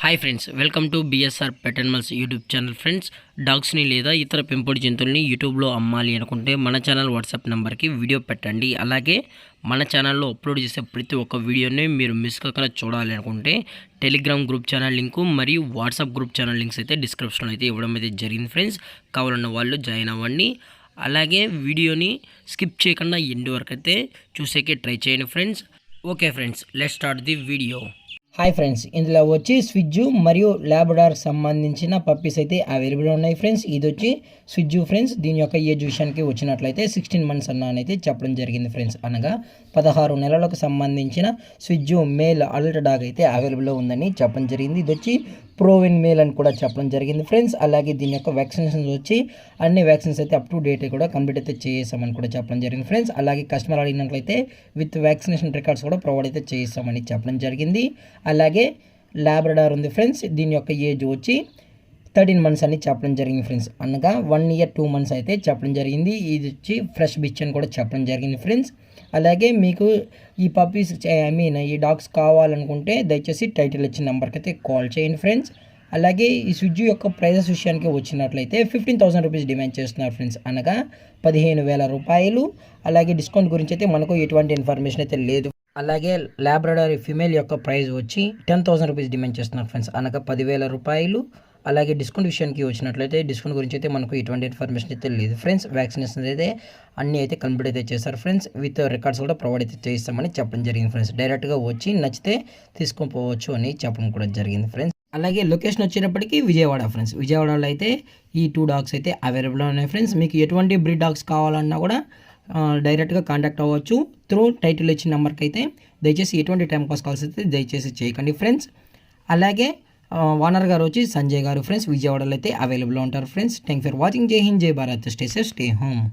Hi friends, welcome to BSR pet animals YouTube channel. Friends, డాగ్స్ని లేదా ఇతర పెంపుడు జంతువుల్ని యూట్యూబ్లో అమ్మాలి అనుకుంటే మన ఛానల్ వాట్సాప్ నెంబర్కి వీడియో పెట్టండి. అలాగే మన ఛానల్లో అప్లోడ్ చేసే ప్రతి ఒక్క వీడియోని మీరు మిస్ కాకుండా చూడాలి అనుకుంటే టెలిగ్రామ్ గ్రూప్ ఛానల్ లింకు మరియు వాట్సాప్ గ్రూప్ ఛానల్ లింక్స్ అయితే డిస్క్రిప్షన్లో అయితే ఇవ్వడం అయితే జరిగింది. ఫ్రెండ్స్, కావాలన్న వాళ్ళు జాయిన్ అవ్వండి. అలాగే వీడియోని స్కిప్ చేయకుండా ఎండ్ వరకు అయితే చూసేకే ట్రై చేయండి friends. Okay friends, let's start the video. Hi friends, ఇందులో వచ్చి స్విజ్జు మరియు ల్యాబ్రడార్ సంబంధించిన పప్పీస్ అయితే అవైలబుల్ ఉన్నాయి ఫ్రెండ్స్. ఇది వచ్చి స్విజ్జు ఫ్రెండ్స్. దీని యొక్క ఏజ్ విషయానికి వచ్చినట్లయితే 16 months అయితే చెప్పడం జరిగింది ఫ్రెండ్స్. అనగా 16 నెలలకు సంబంధించిన స్విజ్జు మేల్ అడల్ట్ డాగ్ అయితే అవైలబుల్లో ఉందని చెప్పడం జరిగింది. ఇది వచ్చి ప్రోవిన్ మేల్ అని కూడా చెప్పడం జరిగింది ఫ్రెండ్స్. అలాగే దీని యొక్క వ్యాక్సినేషన్స్ వచ్చి అన్ని వ్యాక్సిన్స్ అయితే అప్ టు డేట్ కూడా కంప్లీట్ అయితే చేసామని కూడా చెప్పడం జరిగింది ఫ్రెండ్స్. అలాగే కస్టమర్ అడిగినట్లయితే విత్ వ్యాక్సినేషన్ రికార్డ్స్ కూడా ప్రొవైడ్ అయితే చేసామని చెప్పడం జరిగింది. అలాగే ల్యాబ్రడార్ ఉంది ఫ్రెండ్స్. దీని యొక్క ఏజ్ వచ్చి 13 months అని చెప్పడం జరిగింది ఫ్రెండ్స్. అనగా 1 year 2 months అయితే చెప్పడం జరిగింది. ఇది వచ్చి ఫ్రెష్ బిచ్ అని కూడా చెప్పడం జరిగింది ఫ్రెండ్స్. అలాగే మీకు ఈ పప్పీస్ ఈ డాగ్స్ కావాలనుకుంటే దయచేసి టైటిల్ ఇచ్చిన నెంబర్కి అయితే కాల్ చేయండి ఫ్రెండ్స్. అలాగే ఈ స్విజ్జు యొక్క ప్రైజెస్ విషయానికి వచ్చినట్లయితే 15,000 రూపీస్ డిమాండ్ చేస్తున్నారు ఫ్రెండ్స్. అనగా 15,000 రూపాయలు. అలాగే డిస్కౌంట్ గురించి అయితే మనకు ఎటువంటి ఇన్ఫర్మేషన్ అయితే లేదు. అలాగే ల్యాబ్రడార్ ఫిమేల్ యొక్క ప్రైస్ వచ్చి 10,000 రూపీస్ డిమాండ్ చేస్తున్నారు ఫ్రెండ్స్. అనగా 10,000 రూపాయలు. అలాగే డిస్కౌంట్ విషయానికి వచ్చినట్లయితే డిస్కౌంట్ గురించి అయితే మనకు ఎటువంటి ఇన్ఫర్మేషన్ అయితే లేదు ఫ్రెండ్స్. వ్యాక్సినేషన్ అయితే అన్నీ అయితే కంప్లీట్ అయితే చేశారు ఫ్రెండ్స్. విత్ రికార్డ్స్ కూడా ప్రొవైడ్ అయితే చేస్తామని చెప్పడం జరిగింది ఫ్రెండ్స్. డైరెక్ట్గా వచ్చి నచ్చితే తీసుకొని పోవచ్చు అని చెప్పడం కూడా జరిగింది ఫ్రెండ్స్. అలాగే లొకేషన్ వచ్చేటప్పటికి విజయవాడ ఫ్రెండ్స్. విజయవాడలో అయితే ఈ 2 డాగ్స్ అయితే అవైలబుల్ ఉన్నాయి ఫ్రెండ్స్. మీకు ఎటువంటి బ్రీడ్ డాగ్స్ కావాలన్నా కూడా డైరెక్ట్గా కాంటాక్ట్ అవ్వచ్చు త్రూ టైటిల్ ఇచ్చిన నెంబర్కి అయితే. దయచేసి ఎటువంటి టైం పాస్ కాల్స్ అయితే దయచేసి చేయకండి ఫ్రెండ్స్. అలాగే ఓనర్ గారు వచ్చి సంజయ్ గారు ఫ్రెండ్స్. విజయవాడలో అయితే అవైలబుల్ ఉంటారు ఫ్రెండ్స్. Thank for watching. జై హింద్, జై Bharat. Stay safe, stay home.